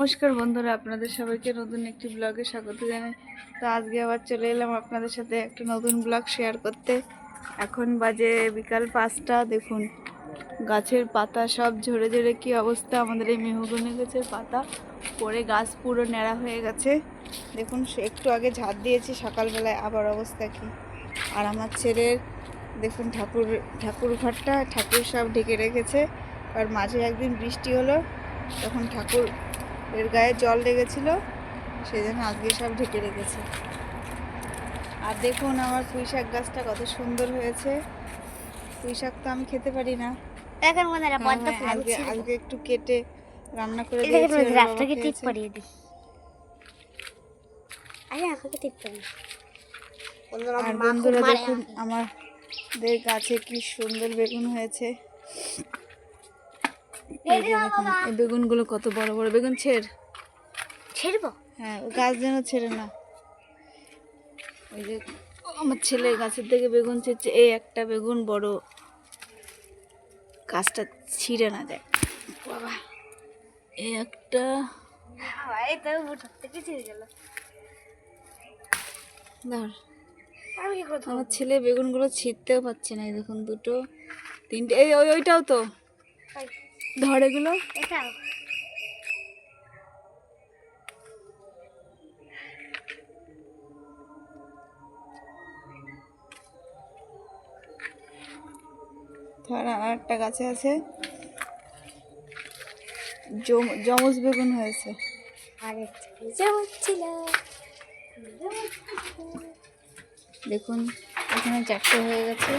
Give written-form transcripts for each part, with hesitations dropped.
নমস্কার বন্ধুরা, আপনাদের সবাইকে নতুন একটি ব্লগে স্বাগত জানাই। তো আজকে আবার চলে এলাম আপনাদের সাথে একটা নতুন ব্লগ শেয়ার করতে। এখন বাজে বিকাল 5টা। দেখুন গাছের পাতা সব ঝরে ঝরে কি অবস্থা। আমাদের এই মেহগনি গাছের পাতা পড়ে গাছ পুরো ন্যাড়া হয়ে গেছে। দেখুন একটু আগে ঝাড় দিয়েছি সকালবেলায়, আবার অবস্থা কি। আর আমার ছেলের দেখুন ঠাকুর ঘরটা ঠাকুর সব ঢেকে রেখেছে। আর মাঝে একদিন বৃষ্টি হলো, তখন ঠাকুর এর গায়ে জল লেগেছিল, সেই জন্য আজকে সব ঢেকে রেখেছে। আর দেখুন আমার পুঁই শাক গাছটা কত সুন্দর হয়েছে। পুঁই শাক তো আমি খেতে পারি না, আজকে একটু কেটে রান্না করে দিয়েছি। আর বন্ধুরা দেখুন আমাদের গাছে কি সুন্দর বেগুন হয়েছে। এই বেগুনগুলো কত বড় বড় বেগুন। ছেড়বো? হ্যাঁ, গাছ যেন ছেড়ে না। ওই যে আমার ছেলে গাছের থেকে বেগুন ছেড়ছে, এই একটা বেগুন বড়, গাছটা ছিঁড়ে না যায়। বাবা, এই একটা ধর। আমার ছেলে বেগুনগুলো ছিঁড়তেও পারছে না। দেখুন দুটো তিনটে, এই ওইটাও তো ধর, এগুলো ধর। আর একটা গাছে আছে জমজ বেগুন হয়েছে। দেখুন এখানে 4টে হয়ে গেছে।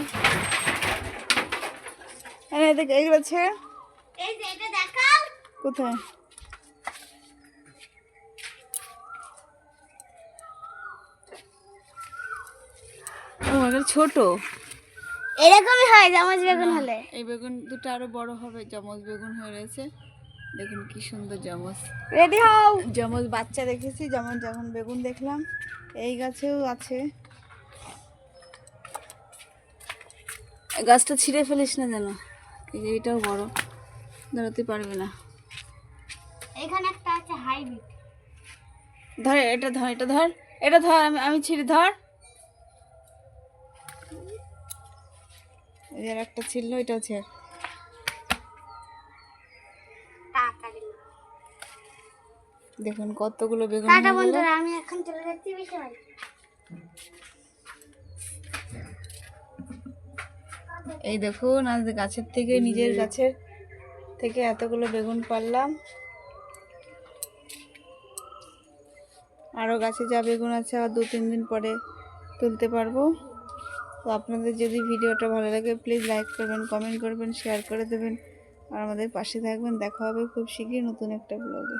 এগুলো ছেড়ে কোথায়? ছোট এরকমই হয় জমজ বেগুন হলে। এই বেগুন দুটো আরো বড় হবে, জমজ বেগুন হয়ে রয়েছে। দেখুন কি সুন্দর জমজ। রেডি হও। জমজ বাচ্চা দেখেছি, যেমন যখন বেগুন দেখলাম। এই গাছেও আছে। গাছটা ছিঁড়ে ফেলিস না যেন। এইটাও বড়, ধরতে পারবে না। এখানে একটা আছে হাইব্রিড। ধর এটা, ধর এটা, ধর এটা, ধর আমি ছিঁড়ি, ধর। এর একটা ছিল, এটাও ছেড়। দেখুন কতগুলো বেগুন হয়ে গেল। বন্ধুরা আমি এখন চলে যাচ্ছি বিকেলে। এই দেখুন আজ গাছের থেকে, নিজের গাছের থেকে এতগুলো বেগুন পারলাম। আরও গাছে যা বেগুন আছে আর 2-3 দিন পরে তুলতে পারবো। তো আপনাদের যদি ভিডিওটা ভালো লাগে প্লিজ লাইক করবেন, কমেন্ট করবেন, শেয়ার করে দেবেন আর আমাদের পাশে থাকবেন। দেখা হবে খুব শীঘ্রই নতুন একটা ব্লগে।